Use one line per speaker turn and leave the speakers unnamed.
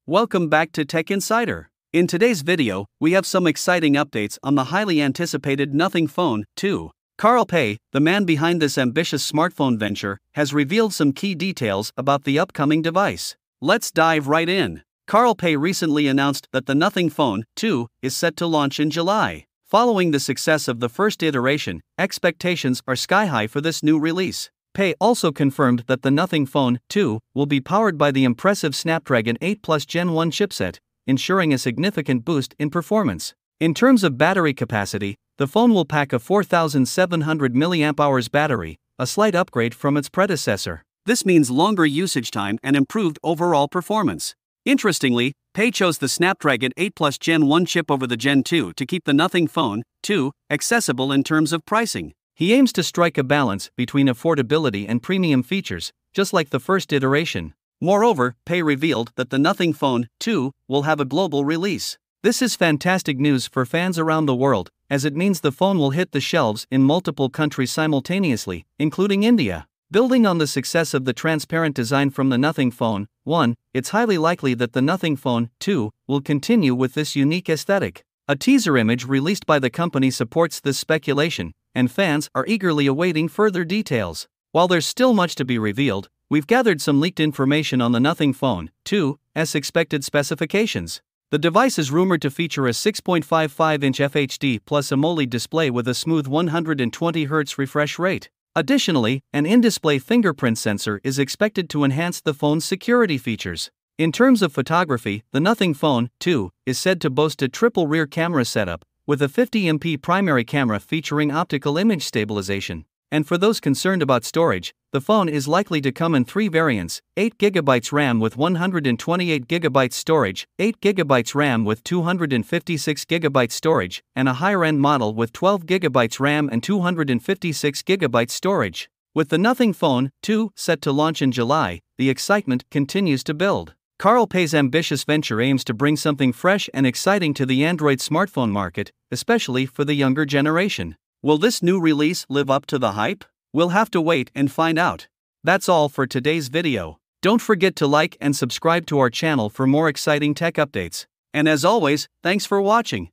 Welcome back to Tech Insider. In today's video, we have some exciting updates on the highly anticipated Nothing Phone 2. Carl Pei, the man behind this ambitious smartphone venture, has revealed some key details about the upcoming device. Let's dive right in. Carl Pei recently announced that the Nothing Phone 2 is set to launch in July. Following the success of the first iteration, expectations are sky-high for this new release. Pei also confirmed that the Nothing Phone 2 will be powered by the impressive Snapdragon 8 Plus Gen 1 chipset, ensuring a significant boost in performance. In terms of battery capacity, the phone will pack a 4,700 mAh battery, a slight upgrade from its predecessor. This means longer usage time and improved overall performance. Interestingly, Pei chose the Snapdragon 8 Plus Gen 1 chip over the Gen 2 to keep the Nothing Phone 2 accessible in terms of pricing. He aims to strike a balance between affordability and premium features, just like the first iteration. Moreover, Pei revealed that the Nothing Phone 2 will have a global release. This is fantastic news for fans around the world, as it means the phone will hit the shelves in multiple countries simultaneously, including India. Building on the success of the transparent design from the Nothing Phone 1, it's highly likely that the Nothing Phone 2 will continue with this unique aesthetic. A teaser image released by the company supports this speculation, and fans are eagerly awaiting further details. While there's still much to be revealed, we've gathered some leaked information on the Nothing Phone 2's expected specifications. The device is rumored to feature a 6.55-inch FHD plus AMOLED display with a smooth 120Hz refresh rate. Additionally, an in-display fingerprint sensor is expected to enhance the phone's security features. In terms of photography, the Nothing Phone 2 is said to boast a triple rear camera setup, with a 50MP primary camera featuring optical image stabilization. And for those concerned about storage, the phone is likely to come in three variants: 8GB RAM with 128GB storage, 8GB RAM with 256GB storage, and a higher-end model with 12GB RAM and 256GB storage. With the Nothing Phone 2 set to launch in July, the excitement continues to build. Carl Pei's ambitious venture aims to bring something fresh and exciting to the Android smartphone market, especially for the younger generation. Will this new release live up to the hype? We'll have to wait and find out. That's all for today's video. Don't forget to like and subscribe to our channel for more exciting tech updates. And as always, thanks for watching.